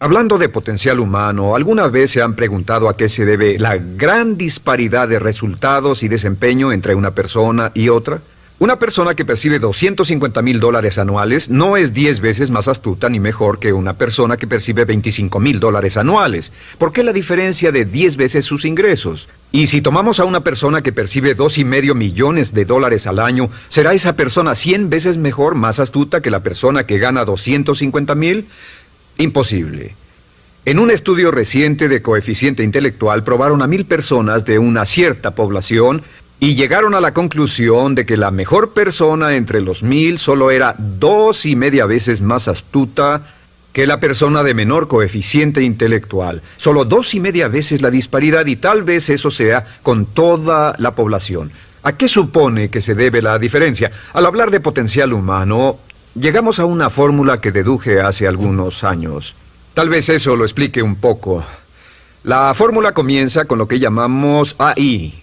Hablando de potencial humano, ¿alguna vez se han preguntado a qué se debe la gran disparidad de resultados y desempeño entre una persona y otra? Una persona que percibe $250,000 anuales no es 10 veces más astuta ni mejor que una persona que percibe $25,000 anuales. ¿Por qué la diferencia de 10 veces sus ingresos? Y si tomamos a una persona que percibe $2,5 millones al año, ¿será esa persona 100 veces mejor, más astuta que la persona que gana $250,000? Imposible. En un estudio reciente de coeficiente intelectual probaron a 1,000 personas de una cierta población y llegaron a la conclusión de que la mejor persona entre los 1,000 solo era 2,5 veces más astuta que la persona de menor coeficiente intelectual. Solo 2,5 veces la disparidad, y tal vez eso sea con toda la población. ¿A qué supone que se debe la diferencia? Al hablar de potencial humano, llegamos a una fórmula que deduje hace algunos años. Tal vez eso lo explique un poco. La fórmula comienza con lo que llamamos AI.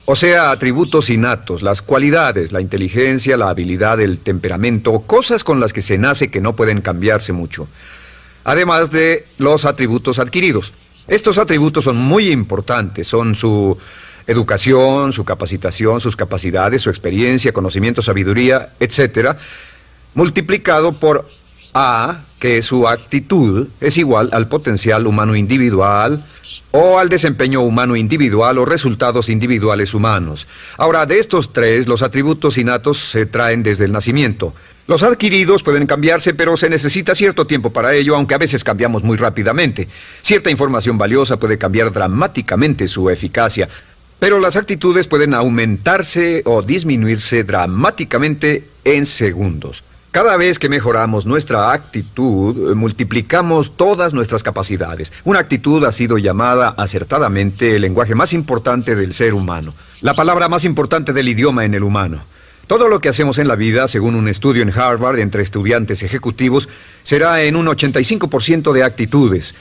O sea, atributos innatos, las cualidades, la inteligencia, la habilidad, el temperamento, cosas con las que se nace que no pueden cambiarse mucho. Además de los atributos adquiridos. Estos atributos son muy importantes, son su educación, su capacitación, sus capacidades, su experiencia, conocimiento, sabiduría, etc., multiplicado por A, que es su actitud, es igual al potencial humano individual o al desempeño humano individual o resultados individuales humanos. Ahora, de estos tres, los atributos innatos se traen desde el nacimiento. Los adquiridos pueden cambiarse, pero se necesita cierto tiempo para ello, aunque a veces cambiamos muy rápidamente. Cierta información valiosa puede cambiar dramáticamente su eficacia, pero las actitudes pueden aumentarse o disminuirse dramáticamente en segundos. Cada vez que mejoramos nuestra actitud, multiplicamos todas nuestras capacidades. Una actitud ha sido llamada acertadamente el lenguaje más importante del ser humano, la palabra más importante del idioma en el humano. Todo lo que hacemos en la vida, según un estudio en Harvard entre estudiantes ejecutivos, será en un 85% de actitudes.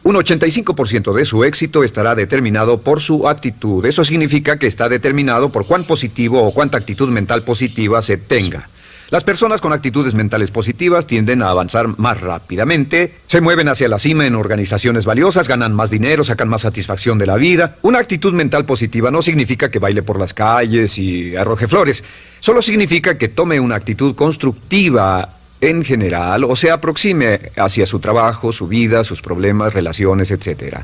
Un 85% de su éxito estará determinado por su actitud. Eso significa que está determinado por cuán positivo o cuánta actitud mental positiva se tenga. Las personas con actitudes mentales positivas tienden a avanzar más rápidamente, se mueven hacia la cima en organizaciones valiosas, ganan más dinero, sacan más satisfacción de la vida. Una actitud mental positiva no significa que baile por las calles y arroje flores. Solo significa que tome una actitud constructiva en general o se aproxime hacia su trabajo, su vida, sus problemas, relaciones, etc.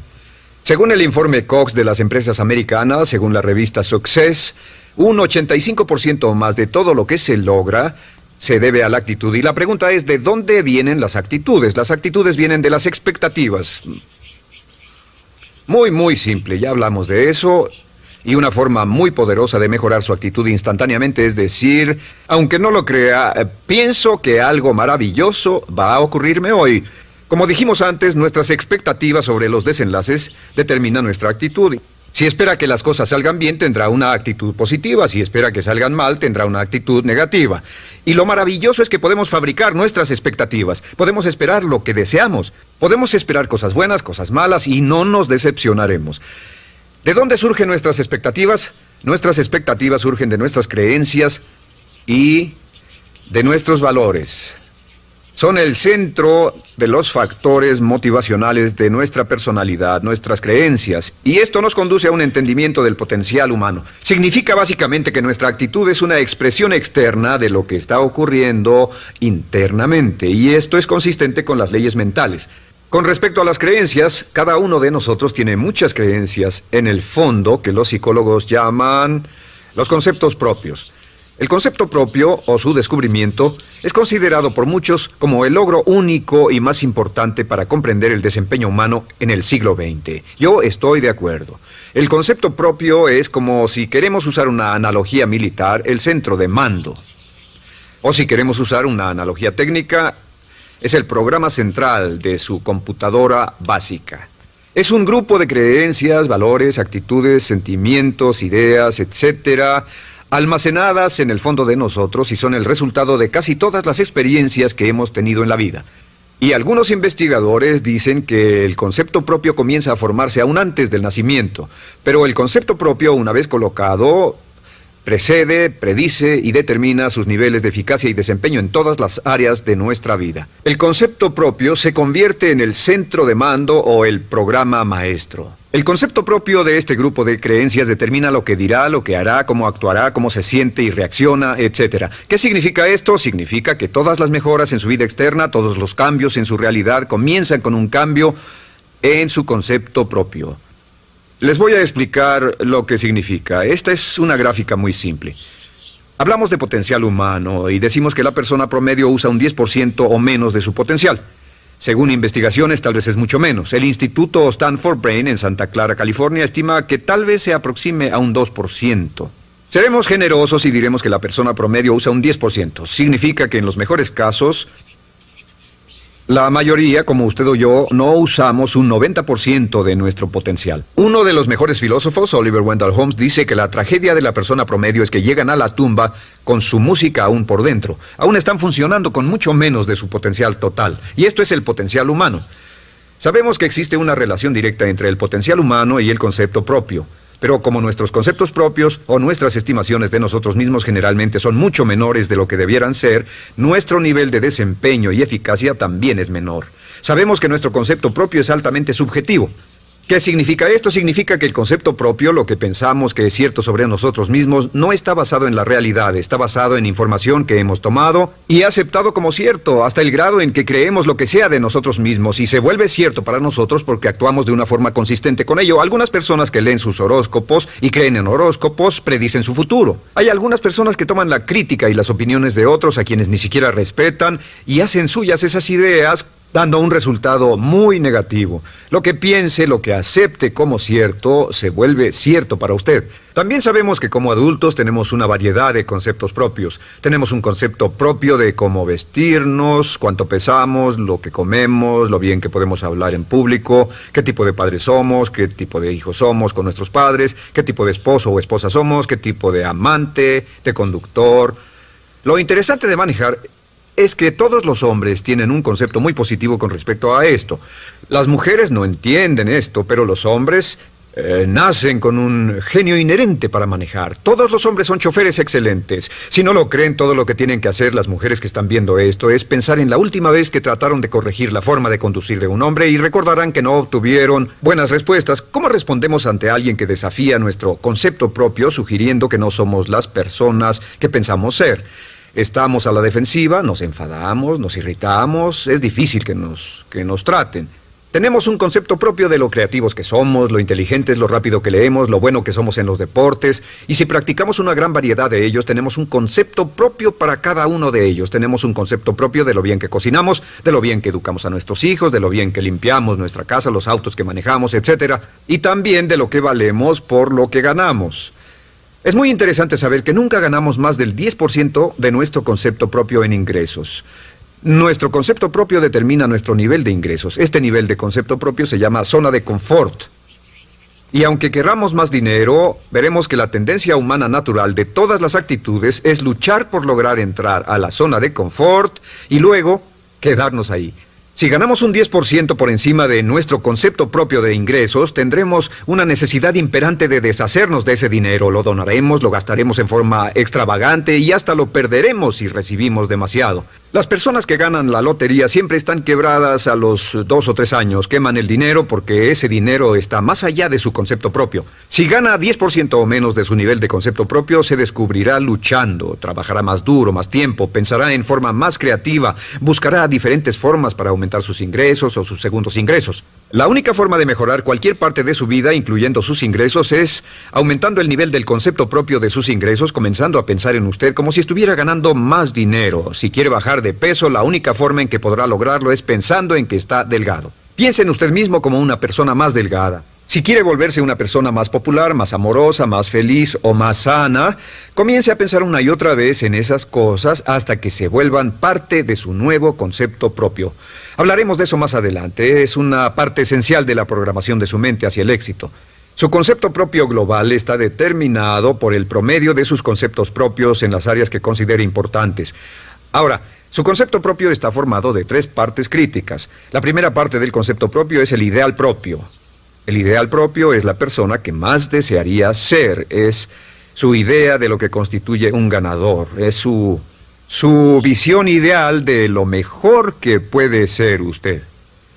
Según el informe Cox de las empresas americanas, según la revista Success, un 85% o más de todo lo que se logra se debe a la actitud. Y la pregunta es, ¿de dónde vienen las actitudes? Las actitudes vienen de las expectativas. Muy simple, ya hablamos de eso. Y una forma muy poderosa de mejorar su actitud instantáneamente es decir, aunque no lo crea, pienso que algo maravilloso va a ocurrirme hoy. Como dijimos antes, nuestras expectativas sobre los desenlaces determinan nuestra actitud. Si espera que las cosas salgan bien, tendrá una actitud positiva. Si espera que salgan mal, tendrá una actitud negativa. Y lo maravilloso es que podemos fabricar nuestras expectativas. Podemos esperar lo que deseamos. Podemos esperar cosas buenas, cosas malas, y no nos decepcionaremos. ¿De dónde surgen nuestras expectativas? Nuestras expectativas surgen de nuestras creencias y de nuestros valores. Son el centro de los factores motivacionales de nuestra personalidad, nuestras creencias. Y esto nos conduce a un entendimiento del potencial humano. Significa básicamente que nuestra actitud es una expresión externa de lo que está ocurriendo internamente. Y esto es consistente con las leyes mentales. Con respecto a las creencias, cada uno de nosotros tiene muchas creencias en el fondo que los psicólogos llaman los conceptos propios. El concepto propio, o su descubrimiento, es considerado por muchos como el logro único y más importante para comprender el desempeño humano en el siglo XX. Yo estoy de acuerdo. El concepto propio es como, si queremos usar una analogía militar, el centro de mando. O si queremos usar una analogía técnica, es el programa central de su computadora básica. Es un grupo de creencias, valores, actitudes, sentimientos, ideas, etcétera, almacenadas en el fondo de nosotros y son el resultado de casi todas las experiencias que hemos tenido en la vida. Y algunos investigadores dicen que el concepto propio comienza a formarse aún antes del nacimiento, pero el concepto propio, una vez colocado, Precede, predice y determina sus niveles de eficacia y desempeño en todas las áreas de nuestra vida. El concepto propio se convierte en el centro de mando o el programa maestro. El concepto propio de este grupo de creencias determina lo que dirá, lo que hará, cómo actuará, cómo se siente y reacciona, etc. ¿Qué significa esto? Significa que todas las mejoras en su vida externa, todos los cambios en su realidad comienzan con un cambio en su concepto propio. Les voy a explicar lo que significa. Esta es una gráfica muy simple. Hablamos de potencial humano y decimos que la persona promedio usa un 10% o menos de su potencial. Según investigaciones, tal vez es mucho menos. El Instituto Stanford Brain en Santa Clara, California, estima que tal vez se aproxime a un 2%. Seremos generosos y diremos que la persona promedio usa un 10%. Significa que en los mejores casos, la mayoría, como usted o yo, no usamos un 90% de nuestro potencial. Uno de los mejores filósofos, Oliver Wendell Holmes, dice que la tragedia de la persona promedio es que llegan a la tumba con su música aún por dentro. Aún están funcionando con mucho menos de su potencial total. Y esto es el potencial humano. Sabemos que existe una relación directa entre el potencial humano y el concepto propio. Pero como nuestros conceptos propios o nuestras estimaciones de nosotros mismos generalmente son mucho menores de lo que debieran ser, nuestro nivel de desempeño y eficacia también es menor. Sabemos que nuestro concepto propio es altamente subjetivo. ¿Qué significa esto? Significa que el concepto propio, lo que pensamos que es cierto sobre nosotros mismos, no está basado en la realidad, está basado en información que hemos tomado y aceptado como cierto, hasta el grado en que creemos lo que sea de nosotros mismos y se vuelve cierto para nosotros porque actuamos de una forma consistente con ello. Algunas personas que leen sus horóscopos y creen en horóscopos predicen su futuro. Hay algunas personas que toman la crítica y las opiniones de otros a quienes ni siquiera respetan y hacen suyas esas ideas, dando un resultado muy negativo. Lo que piense, lo que acepte como cierto, se vuelve cierto para usted. También sabemos que como adultos tenemos una variedad de conceptos propios. Tenemos un concepto propio de cómo vestirnos, cuánto pesamos, lo que comemos, lo bien que podemos hablar en público, qué tipo de padres somos, qué tipo de hijos somos con nuestros padres, qué tipo de esposo o esposa somos, qué tipo de amante, de conductor. Lo interesante de manejar es que todos los hombres tienen un concepto muy positivo con respecto a esto. Las mujeres no entienden esto, pero los hombres nacen con un genio inherente para manejar. Todos los hombres son choferes excelentes. Si no lo creen, todo lo que tienen que hacer las mujeres que están viendo esto es pensar en la última vez que trataron de corregir la forma de conducir de un hombre y recordarán que no obtuvieron buenas respuestas. ¿Cómo respondemos ante alguien que desafía nuestro concepto propio, sugiriendo que no somos las personas que pensamos ser? Estamos a la defensiva, nos enfadamos, nos irritamos, es difícil que nos traten. Tenemos un concepto propio de lo creativos que somos, lo inteligentes, lo rápido que leemos, lo bueno que somos en los deportes, y si practicamos una gran variedad de ellos, tenemos un concepto propio para cada uno de ellos. Tenemos un concepto propio de lo bien que cocinamos, de lo bien que educamos a nuestros hijos, de lo bien que limpiamos nuestra casa, los autos que manejamos, etc. Y también de lo que valemos por lo que ganamos. Es muy interesante saber que nunca ganamos más del 10% de nuestro concepto propio en ingresos. Nuestro concepto propio determina nuestro nivel de ingresos. Este nivel de concepto propio se llama zona de confort. Y aunque querramos más dinero, veremos que la tendencia humana natural de todas las actitudes es luchar por lograr entrar a la zona de confort y luego quedarnos ahí. Si ganamos un 10% por encima de nuestro concepto propio de ingresos, tendremos una necesidad imperante de deshacernos de ese dinero. Lo donaremos, lo gastaremos en forma extravagante y hasta lo perderemos si recibimos demasiado. Las personas que ganan la lotería siempre están quebradas a los 2 o 3 años. Queman el dinero porque ese dinero está más allá de su concepto propio. Si gana 10% o menos de su nivel de concepto propio, se descubrirá luchando, trabajará más duro, más tiempo, pensará en forma más creativa, buscará diferentes formas para aumentar sus ingresos o sus segundos ingresos. La única forma de mejorar cualquier parte de su vida, incluyendo sus ingresos, es aumentando el nivel del concepto propio de sus ingresos, comenzando a pensar en usted como si estuviera ganando más dinero. Si quiere bajar de peso, la única forma en que podrá lograrlo es pensando en que está delgado. Piense en usted mismo como una persona más delgada. Si quiere volverse una persona más popular, más amorosa, más feliz o más sana, comience a pensar una y otra vez en esas cosas hasta que se vuelvan parte de su nuevo concepto propio. Hablaremos de eso más adelante. Es una parte esencial de la programación de su mente hacia el éxito. Su concepto propio global está determinado por el promedio de sus conceptos propios en las áreas que considere importantes. Ahora, su concepto propio está formado de 3 partes críticas. La primera parte del concepto propio es el ideal propio. El ideal propio es la persona que más desearía ser, es su idea de lo que constituye un ganador, es su visión ideal de lo mejor que puede ser usted.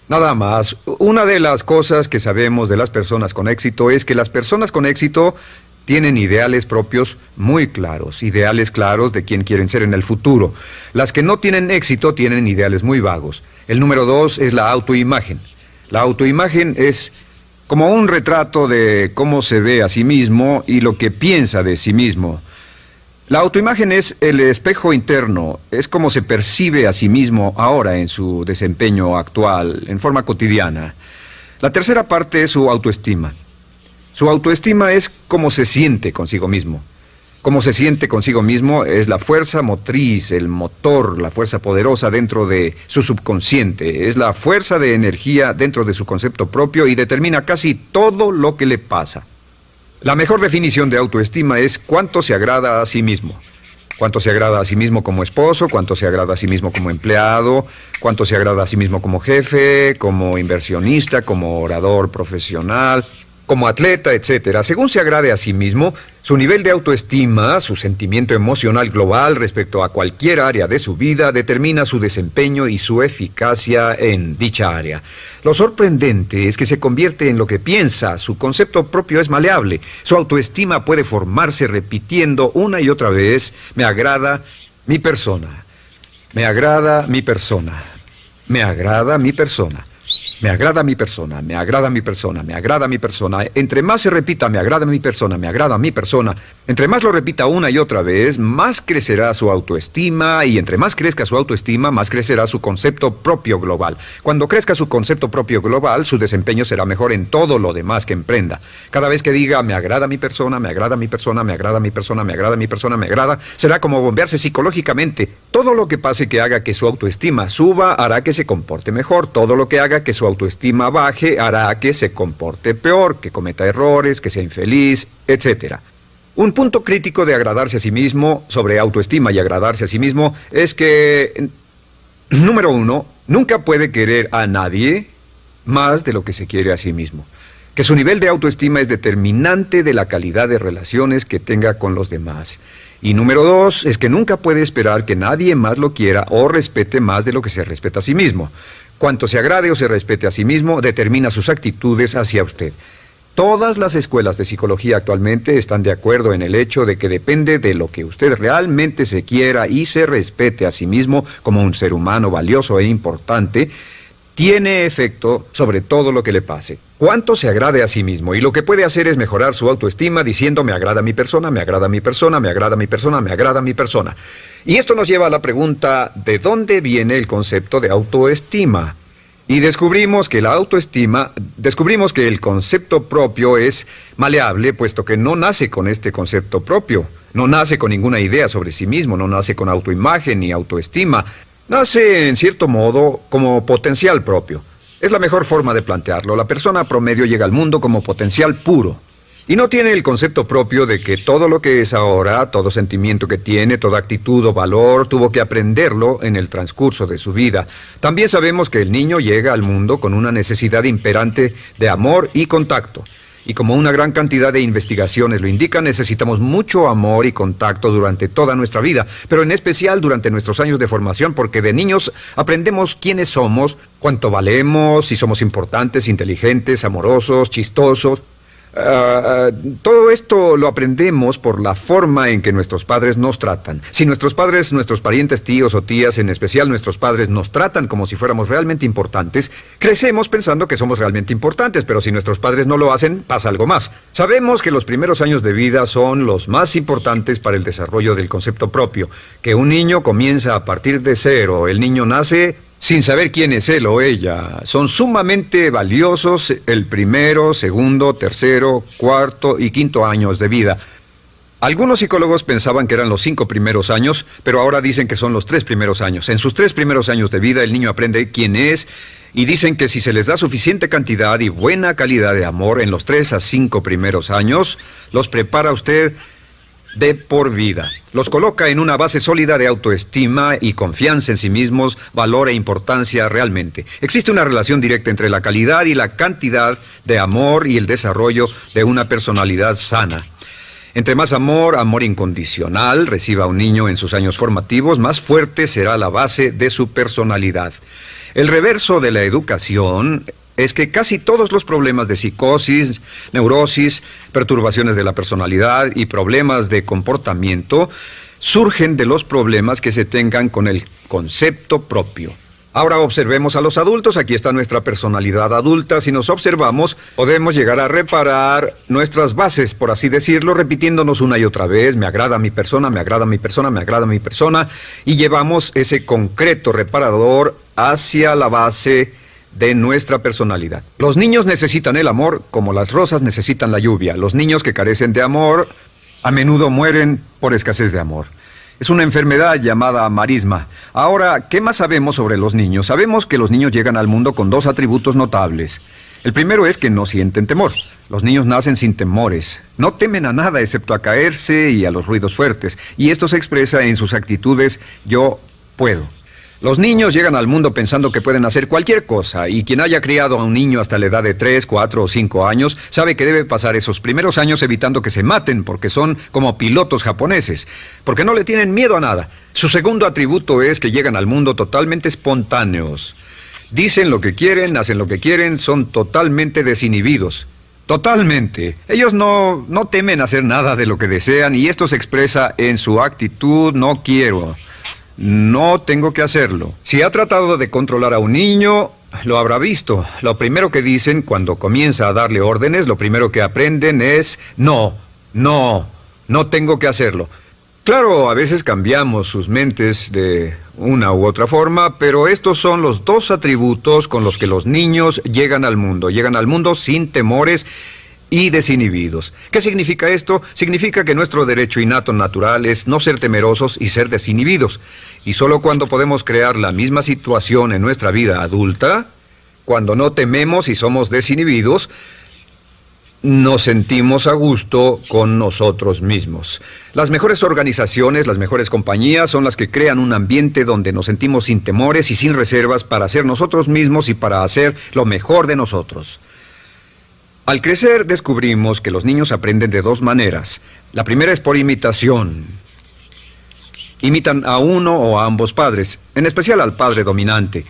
Nada más, una de las cosas que sabemos de las personas con éxito es que las personas con éxito tienen ideales propios muy claros, ideales claros de quién quieren ser en el futuro. Las que no tienen éxito tienen ideales muy vagos. El número 2 es la autoimagen. La autoimagen es como un retrato de cómo se ve a sí mismo y lo que piensa de sí mismo. La autoimagen es el espejo interno, es como se percibe a sí mismo ahora en su desempeño actual, en forma cotidiana. La tercera parte es su autoestima. Su autoestima es cómo se siente consigo mismo. Cómo se siente consigo mismo es la fuerza motriz, el motor, la fuerza poderosa dentro de su subconsciente. Es la fuerza de energía dentro de su concepto propio y determina casi todo lo que le pasa. La mejor definición de autoestima es cuánto se agrada a sí mismo. Cuánto se agrada a sí mismo como esposo, cuánto se agrada a sí mismo como empleado, cuánto se agrada a sí mismo como jefe, como inversionista, como orador profesional, como atleta, etcétera. Según se agrade a sí mismo, su nivel de autoestima, su sentimiento emocional global respecto a cualquier área de su vida, determina su desempeño y su eficacia en dicha área. Lo sorprendente es que se convierte en lo que piensa, su concepto propio es maleable, su autoestima puede formarse repitiendo una y otra vez, me agrada mi persona, me agrada mi persona, me agrada mi persona. Me agrada mi persona, me agrada mi persona, me agrada mi persona. Entre más se repita, me agrada mi persona, me agrada mi persona, entre más lo repita una y otra vez, más crecerá su autoestima y entre más crezca su autoestima, más crecerá su concepto propio global. Cuando crezca su concepto propio global, su desempeño será mejor en todo lo demás que emprenda. Cada vez que diga, me agrada mi persona, me agrada mi persona, me agrada mi persona, me agrada mi persona, me agrada, será como bombearse psicológicamente. Todo lo que pase que haga que su autoestima suba, hará que se comporte mejor. Todo lo que haga que su autoestima baje hará que se comporte peor, que cometa errores, que sea infeliz, etc. Un punto crítico de agradarse a sí mismo, sobre autoestima y agradarse a sí mismo, es que, número 1, nunca puede querer a nadie más de lo que se quiere a sí mismo. Que su nivel de autoestima es determinante de la calidad de relaciones que tenga con los demás. Y número 2, es que nunca puede esperar que nadie más lo quiera o respete más de lo que se respeta a sí mismo. Cuanto se agrade o se respete a sí mismo, determina sus actitudes hacia usted. Todas las escuelas de psicología actualmente están de acuerdo en el hecho de que depende de lo que usted realmente se quiera y se respete a sí mismo como un ser humano valioso e importante, tiene efecto sobre todo lo que le pase. Cuánto se agrade a sí mismo, y lo que puede hacer es mejorar su autoestima diciendo me agrada mi persona, me agrada mi persona, me agrada mi persona, me agrada mi persona. Y esto nos lleva a la pregunta, ¿de dónde viene el concepto de autoestima? Y descubrimos que el concepto propio es maleable, puesto que no nace con este concepto propio, no nace con ninguna idea sobre sí mismo, no nace con autoimagen ni autoestima. Nace, en cierto modo, como potencial propio. Es la mejor forma de plantearlo. La persona promedio llega al mundo como potencial puro. Y no tiene el concepto propio de que todo lo que es ahora, todo sentimiento que tiene, toda actitud o valor, tuvo que aprenderlo en el transcurso de su vida. También sabemos que el niño llega al mundo con una necesidad imperante de amor y contacto. Y como una gran cantidad de investigaciones lo indican, necesitamos mucho amor y contacto durante toda nuestra vida, pero en especial durante nuestros años de formación, porque de niños aprendemos quiénes somos, cuánto valemos, si somos importantes, inteligentes, amorosos, chistosos. Todo esto lo aprendemos por la forma en que nuestros padres nos tratan. Si nuestros padres, nuestros parientes, tíos o tías, en especial nuestros padres, nos tratan como si fuéramos realmente importantes, crecemos pensando que somos realmente importantes, pero si nuestros padres no lo hacen, pasa algo más. Sabemos que los primeros años de vida son los más importantes para el desarrollo del concepto propio, que un niño comienza a partir de cero. El niño nace sin saber quién es él o ella. Son sumamente valiosos el primero, segundo, tercero, cuarto y quinto años de vida. Algunos psicólogos pensaban que eran los 5 primeros años, pero ahora dicen que son los 3 primeros años. En sus 3 primeros años de vida el niño aprende quién es y dicen que si se les da suficiente cantidad y buena calidad de amor en los 3 a 5 primeros años, los prepara usted de por vida. Los coloca en una base sólida de autoestima y confianza en sí mismos, valor e importancia realmente. Existe una relación directa entre la calidad y la cantidad de amor y el desarrollo de una personalidad sana. Entre más amor, amor incondicional, reciba un niño en sus años formativos, más fuerte será la base de su personalidad. El reverso de la educación es que casi todos los problemas de psicosis, neurosis, perturbaciones de la personalidad y problemas de comportamiento surgen de los problemas que se tengan con el concepto propio. Ahora observemos a los adultos. Aquí está nuestra personalidad adulta. Si nos observamos, podemos llegar a reparar nuestras bases, por así decirlo, repitiéndonos una y otra vez: me agrada mi persona, me agrada mi persona, me agrada mi persona, y llevamos ese concreto reparador hacia la base de nuestra personalidad. Los niños necesitan el amor como las rosas necesitan la lluvia. Los niños que carecen de amor a menudo mueren por escasez de amor. Es una enfermedad llamada marisma. Ahora, ¿qué más sabemos sobre los niños? Sabemos que los niños llegan al mundo con dos atributos notables. El primero es que no sienten temor. Los niños nacen sin temores. No temen a nada excepto a caerse y a los ruidos fuertes. Y esto se expresa en sus actitudes: yo puedo. Los niños llegan al mundo pensando que pueden hacer cualquier cosa, y quien haya criado a un niño hasta la edad de 3, 4 o 5 años sabe que debe pasar esos primeros años evitando que se maten, porque son como pilotos japoneses, porque no le tienen miedo a nada. Su segundo atributo es que llegan al mundo totalmente espontáneos. Dicen lo que quieren, hacen lo que quieren, son totalmente desinhibidos. Totalmente. Ellos no temen hacer nada de lo que desean, y esto se expresa en su actitud: no quiero. No tengo que hacerlo. Si ha tratado de controlar a un niño, lo habrá visto. Lo primero que dicen cuando comienza a darle órdenes, lo primero que aprenden es: no tengo que hacerlo. Claro, a veces cambiamos sus mentes de una u otra forma, pero estos son los dos atributos con los que los niños llegan al mundo. Llegan al mundo sin temores y desinhibidos. ¿Qué significa esto? Significa que nuestro derecho innato natural es no ser temerosos y ser desinhibidos. Y solo cuando podemos crear la misma situación en nuestra vida adulta, cuando no tememos y somos desinhibidos, nos sentimos a gusto con nosotros mismos. Las mejores organizaciones, las mejores compañías son las que crean un ambiente donde nos sentimos sin temores y sin reservas para ser nosotros mismos y para hacer lo mejor de nosotros. Al crecer descubrimos que los niños aprenden de dos maneras. La primera es por imitación. Imitan a uno o a ambos padres, en especial al padre dominante.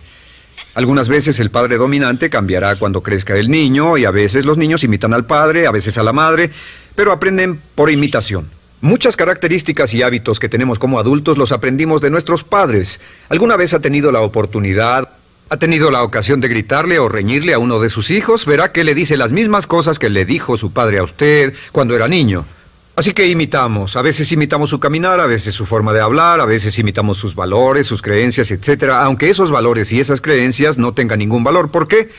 Algunas veces el padre dominante cambiará cuando crezca el niño, y a veces los niños imitan al padre, a veces a la madre, pero aprenden por imitación. Muchas características y hábitos que tenemos como adultos los aprendimos de nuestros padres. ¿Alguna vez ha tenido la oportunidad, ha tenido la ocasión de gritarle o reñirle a uno de sus hijos? Verá que le dice las mismas cosas que le dijo su padre a usted cuando era niño. Así que imitamos. A veces imitamos su caminar, a veces su forma de hablar, a veces imitamos sus valores, sus creencias, etc. Aunque esos valores y esas creencias no tengan ningún valor. ¿Por qué?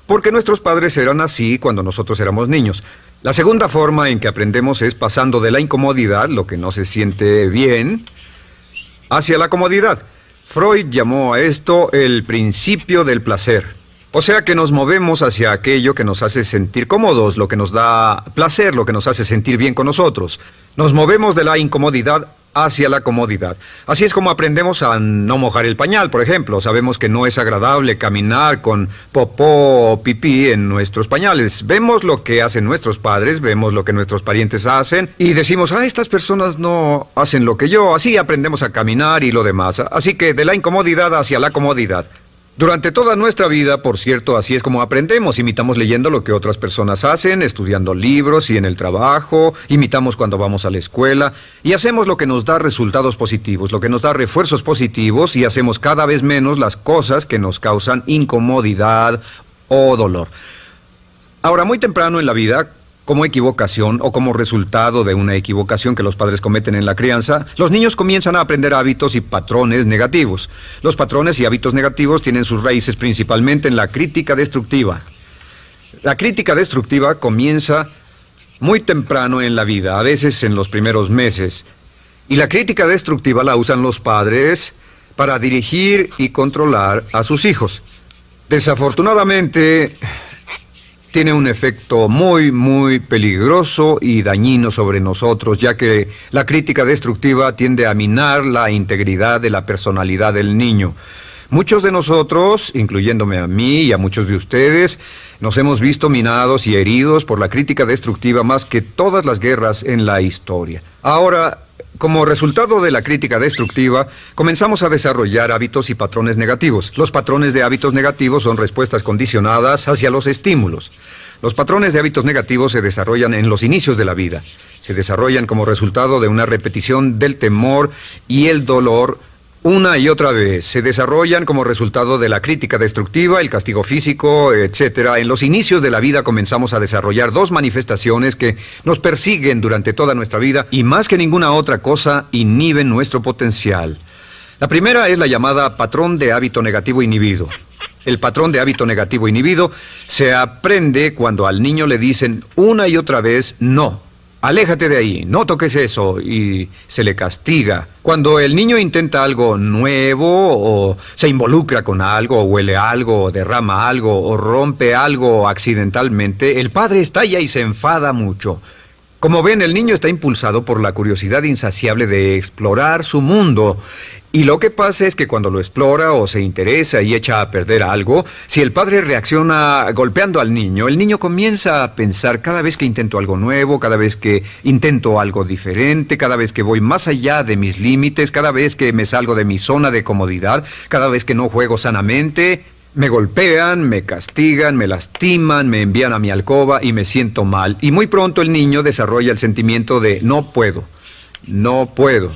Porque nuestros padres eran así cuando nosotros éramos niños. La segunda forma en que aprendemos es pasando de la incomodidad, lo que no se siente bien, hacia la comodidad. Freud llamó a esto el principio del placer. O sea que nos movemos hacia aquello que nos hace sentir cómodos, lo que nos da placer, lo que nos hace sentir bien con nosotros. Nos movemos de la incomodidad hacia la comodidad. Así es como aprendemos a no mojar el pañal, por ejemplo. Sabemos que no es agradable caminar con popó o pipí en nuestros pañales. Vemos lo que hacen nuestros padres, vemos lo que nuestros parientes hacen y decimos: estas personas no hacen lo que yo. Así aprendemos a caminar y lo demás. Así que de la incomodidad hacia la comodidad. Durante toda nuestra vida, por cierto, así es como aprendemos. Imitamos leyendo lo que otras personas hacen, estudiando libros y en el trabajo, imitamos cuando vamos a la escuela, y hacemos lo que nos da resultados positivos, lo que nos da refuerzos positivos, y hacemos cada vez menos las cosas que nos causan incomodidad o dolor. Ahora, muy temprano en la vida, como equivocación o como resultado de una equivocación que los padres cometen en la crianza, los niños comienzan a aprender hábitos y patrones negativos. Los patrones y hábitos negativos tienen sus raíces principalmente en la crítica destructiva. La crítica destructiva comienza muy temprano en la vida, a veces en los primeros meses. Y la crítica destructiva la usan los padres para dirigir y controlar a sus hijos. Desafortunadamente, tiene un efecto muy peligroso y dañino sobre nosotros, ya que la crítica destructiva tiende a minar la integridad de la personalidad del niño. Muchos de nosotros, incluyéndome a mí y a muchos de ustedes, nos hemos visto minados y heridos por la crítica destructiva más que todas las guerras en la historia. Ahora, como resultado de la crítica destructiva, comenzamos a desarrollar hábitos y patrones negativos. Los patrones de hábitos negativos son respuestas condicionadas hacia los estímulos. Los patrones de hábitos negativos se desarrollan en los inicios de la vida. Se desarrollan como resultado de una repetición del temor y el dolor una y otra vez. Se desarrollan como resultado de la crítica destructiva, el castigo físico, etc. En los inicios de la vida comenzamos a desarrollar dos manifestaciones que nos persiguen durante toda nuestra vida y más que ninguna otra cosa inhiben nuestro potencial. La primera es la llamada patrón de hábito negativo inhibido. El patrón de hábito negativo inhibido se aprende cuando al niño le dicen una y otra vez no. Aléjate de ahí, no toques eso, y se le castiga. Cuando el niño intenta algo nuevo, o se involucra con algo, o huele algo, o derrama algo, o rompe algo accidentalmente, el padre estalla y se enfada mucho. Como ven, el niño está impulsado por la curiosidad insaciable de explorar su mundo. Y lo que pasa es que cuando lo explora o se interesa y echa a perder algo, si el padre reacciona golpeando al niño, el niño comienza a pensar cada vez que intento algo nuevo, cada vez que intento algo diferente, cada vez que voy más allá de mis límites, cada vez que me salgo de mi zona de comodidad, cada vez que no juego sanamente, me golpean, me castigan, me lastiman, me envían a mi alcoba y me siento mal. Y muy pronto el niño desarrolla el sentimiento de no puedo, no puedo.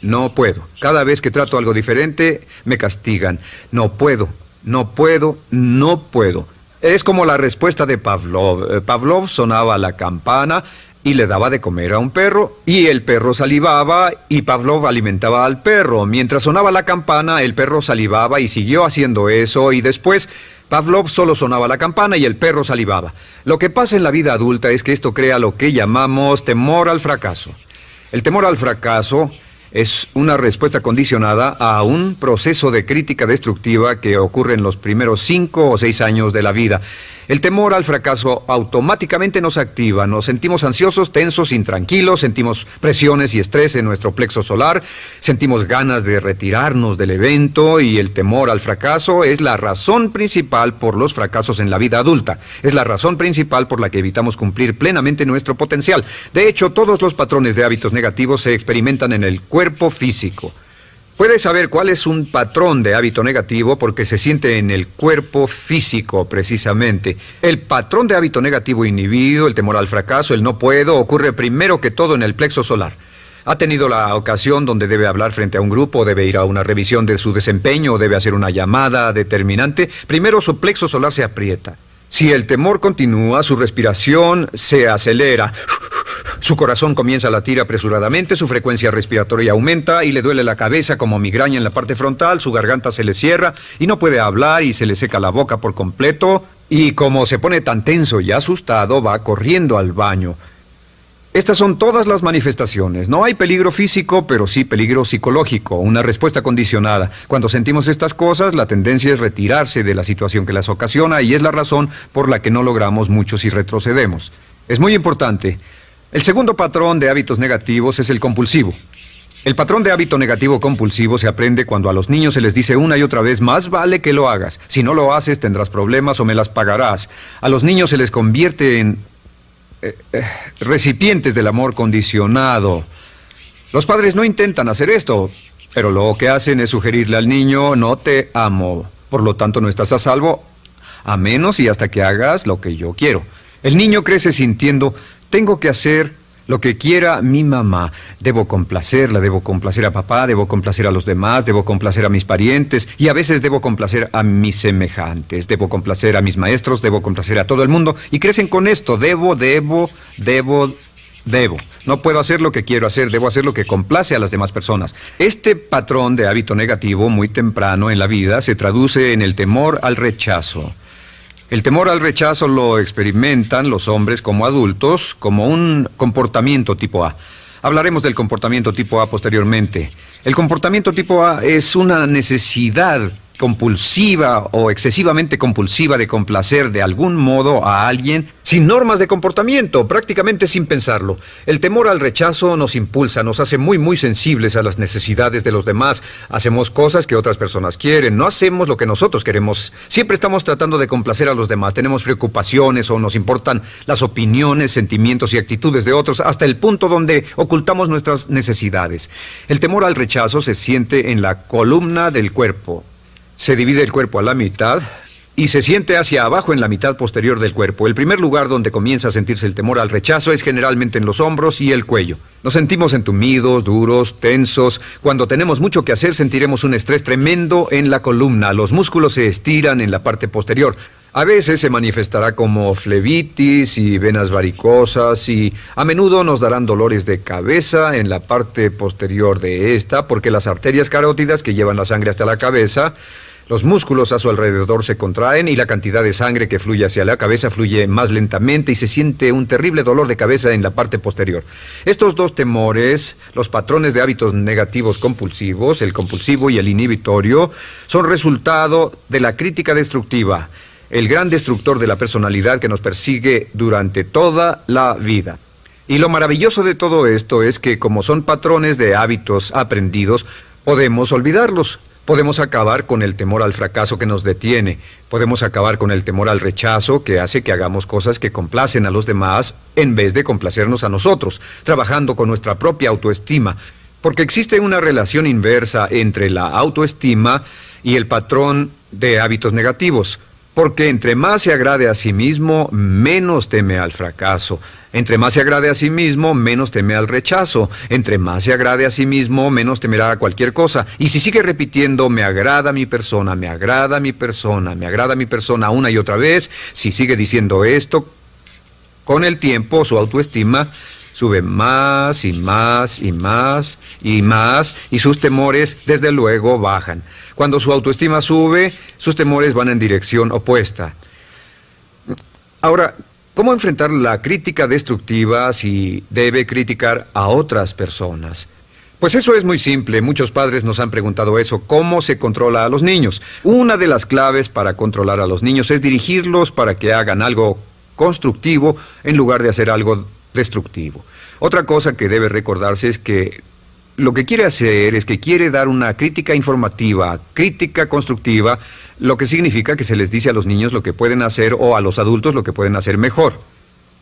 No puedo. Cada vez que trato algo diferente, me castigan. No puedo, no puedo, no puedo. Es como la respuesta de Pavlov. Pavlov sonaba la campana y le daba de comer a un perro, y el perro salivaba, y Pavlov alimentaba al perro. Mientras sonaba la campana, el perro salivaba y siguió haciendo eso, y después Pavlov solo sonaba la campana y el perro salivaba. Lo que pasa en la vida adulta es que esto crea lo que llamamos temor al fracaso. El temor al fracaso es una respuesta condicionada a un proceso de crítica destructiva que ocurre en los primeros 5 o 6 años de la vida. El temor al fracaso automáticamente nos activa, nos sentimos ansiosos, tensos, intranquilos, sentimos presiones y estrés en nuestro plexo solar, sentimos ganas de retirarnos del evento, y el temor al fracaso es la razón principal por los fracasos en la vida adulta. Es la razón principal por la que evitamos cumplir plenamente nuestro potencial. De hecho, todos los patrones de hábitos negativos se experimentan en el cuerpo físico. Puedes saber cuál es un patrón de hábito negativo porque se siente en el cuerpo físico, precisamente. El patrón de hábito negativo inhibido, el temor al fracaso, el no puedo, ocurre primero que todo en el plexo solar. ¿Ha tenido la ocasión donde debe hablar frente a un grupo, debe ir a una revisión de su desempeño o debe hacer una llamada determinante? Primero su plexo solar se aprieta. Si el temor continúa, su respiración se acelera. Su corazón comienza a latir apresuradamente, su frecuencia respiratoria aumenta y le duele la cabeza como migraña en la parte frontal, su garganta se le cierra y no puede hablar y se le seca la boca por completo, y como se pone tan tenso y asustado, va corriendo al baño. Estas son todas las manifestaciones. No hay peligro físico, pero sí peligro psicológico, una respuesta condicionada. Cuando sentimos estas cosas, la tendencia es retirarse de la situación que las ocasiona, y es la razón por la que no logramos mucho si retrocedemos. Es muy importante. El segundo patrón de hábitos negativos es el compulsivo. El patrón de hábito negativo compulsivo se aprende cuando a los niños se les dice una y otra vez: más vale que lo hagas. Si no lo haces, tendrás problemas o me las pagarás. A los niños se les convierte en recipientes del amor condicionado. Los padres no intentan hacer esto, pero lo que hacen es sugerirle al niño: no te amo, por lo tanto no estás a salvo, a menos y hasta que hagas lo que yo quiero. El niño crece sintiendo: tengo que hacer lo que quiera mi mamá. Debo complacerla, debo complacer a papá, debo complacer a los demás, debo complacer a mis parientes, y a veces debo complacer a mis semejantes, debo complacer a mis maestros, debo complacer a todo el mundo, y crecen con esto: debo. No puedo hacer lo que quiero hacer, debo hacer lo que complace a las demás personas. Este patrón de hábito negativo muy temprano en la vida se traduce en el temor al rechazo. El temor al rechazo lo experimentan los hombres como adultos como un comportamiento tipo A. Hablaremos del comportamiento tipo A posteriormente. El comportamiento tipo A es una necesidad compulsiva o excesivamente compulsiva de complacer de algún modo a alguien sin normas de comportamiento, prácticamente sin pensarlo. El temor al rechazo nos impulsa, nos hace muy sensibles a las necesidades de los demás. Hacemos cosas que otras personas quieren, no hacemos lo que nosotros queremos. Siempre estamos tratando de complacer a los demás, tenemos preocupaciones o nos importan las opiniones, sentimientos y actitudes de otros hasta el punto donde ocultamos nuestras necesidades. El temor al rechazo se siente en la columna del cuerpo. Se divide el cuerpo a la mitad y se siente hacia abajo en la mitad posterior del cuerpo. El primer lugar donde comienza a sentirse el temor al rechazo es generalmente en los hombros y el cuello. Nos sentimos entumidos, duros, tensos. Cuando tenemos mucho que hacer sentiremos un estrés tremendo en la columna. Los músculos se estiran en la parte posterior. A veces se manifestará como flebitis y venas varicosas y a menudo nos darán dolores de cabeza en la parte posterior de esta porque las arterias carótidas que llevan la sangre hasta la cabeza, los músculos a su alrededor se contraen y la cantidad de sangre que fluye hacia la cabeza fluye más lentamente y se siente un terrible dolor de cabeza en la parte posterior. Estos dos temores, los patrones de hábitos negativos compulsivos, el compulsivo y el inhibitorio, son resultado de la crítica destructiva, el gran destructor de la personalidad que nos persigue durante toda la vida. Y lo maravilloso de todo esto es que como son patrones de hábitos aprendidos, podemos olvidarlos. Podemos acabar con el temor al fracaso que nos detiene. Podemos acabar con el temor al rechazo que hace que hagamos cosas que complacen a los demás en vez de complacernos a nosotros, trabajando con nuestra propia autoestima. Porque existe una relación inversa entre la autoestima y el patrón de hábitos negativos. Porque entre más se agrade a sí mismo, menos teme al fracaso. Entre más se agrade a sí mismo, menos teme al rechazo. Entre más se agrade a sí mismo, menos temerá a cualquier cosa. Y si sigue repitiendo, me agrada mi persona, me agrada mi persona, me agrada mi persona una y otra vez, si sigue diciendo esto, con el tiempo su autoestima sube más y más y más y más y sus temores desde luego bajan. Cuando su autoestima sube, sus temores van en dirección opuesta. Ahora, ¿cómo enfrentar la crítica destructiva si debe criticar a otras personas? Pues eso es muy simple. Muchos padres nos han preguntado eso. ¿Cómo se controla a los niños? Una de las claves para controlar a los niños es dirigirlos para que hagan algo constructivo en lugar de hacer algo destructivo. Otra cosa que debe recordarse es que lo que quiere hacer es que quiere dar una crítica informativa, crítica constructiva, lo que significa que se les dice a los niños lo que pueden hacer o a los adultos lo que pueden hacer mejor.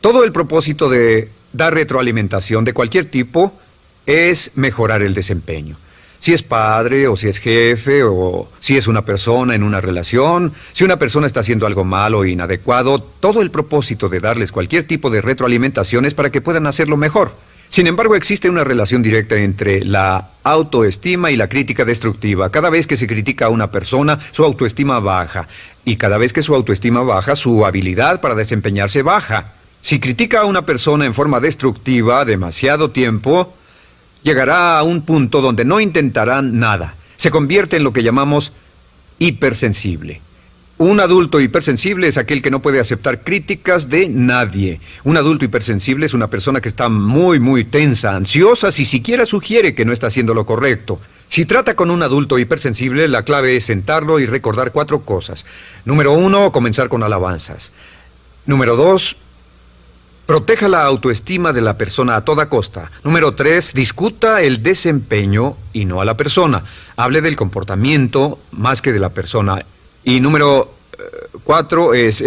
Todo el propósito de dar retroalimentación de cualquier tipo es mejorar el desempeño. Si es padre o si es jefe o si es una persona en una relación, si una persona está haciendo algo malo o inadecuado, todo el propósito de darles cualquier tipo de retroalimentación es para que puedan hacerlo mejor. Sin embargo, existe una relación directa entre la autoestima y la crítica destructiva. Cada vez que se critica a una persona, su autoestima baja. Y cada vez que su autoestima baja, su habilidad para desempeñarse baja. Si critica a una persona en forma destructiva demasiado tiempo, llegará a un punto donde no intentarán nada. Se convierte en lo que llamamos hipersensible. Un adulto hipersensible es aquel que no puede aceptar críticas de nadie. Un adulto hipersensible es una persona que está muy tensa, ansiosa, si siquiera sugiere que no está haciendo lo correcto. Si trata con un adulto hipersensible, la clave es sentarlo y recordar 4 cosas. Número 1, comenzar con alabanzas. Número 2, proteja la autoestima de la persona a toda costa. Número 3, discuta el desempeño y no a la persona. Hable del comportamiento más que de la persona. Y número 4 es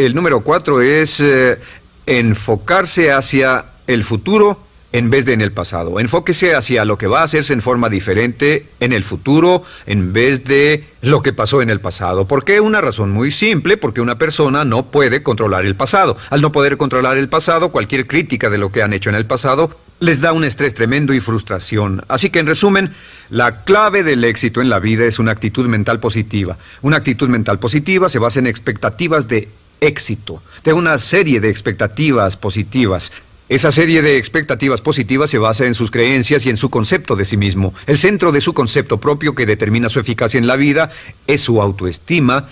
enfocarse hacia el futuro en vez de en el pasado. Enfóquese hacia lo que va a hacerse en forma diferente en el futuro en vez de lo que pasó en el pasado. ¿Por qué? Una razón muy simple, porque una persona no puede controlar el pasado. Al no poder controlar el pasado, cualquier crítica de lo que han hecho en el pasado les da un estrés tremendo y frustración. Así que, en resumen, la clave del éxito en la vida es una actitud mental positiva. Una actitud mental positiva se basa en expectativas de éxito, de una serie de expectativas positivas. Esa serie de expectativas positivas se basa en sus creencias y en su concepto de sí mismo. El centro de su concepto propio que determina su eficacia en la vida es su autoestima,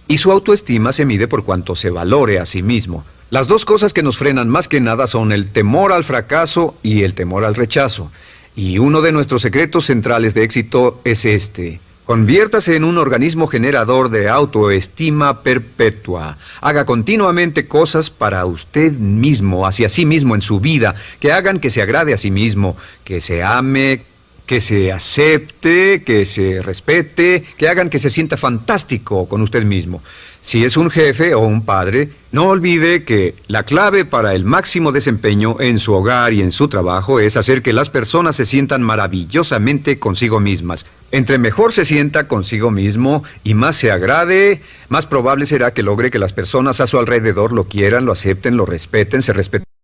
y su autoestima se mide por cuanto se valore a sí mismo. Las dos cosas que nos frenan más que nada son el temor al fracaso y el temor al rechazo. Y uno de nuestros secretos centrales de éxito es este: Conviértase en un organismo generador de autoestima perpetua. Haga continuamente cosas para usted mismo, hacia sí mismo en su vida, que hagan que se agrade a sí mismo, que se ame, que se acepte, que se respete, que hagan que se sienta fantástico con usted mismo. Si es un jefe o un padre, no olvide que la clave para el máximo desempeño en su hogar y en su trabajo es hacer que las personas se sientan maravillosamente consigo mismas. Entre mejor se sienta consigo mismo y más se agrade, más probable será que logre que las personas a su alrededor lo quieran, lo acepten, lo respeten, se respeten.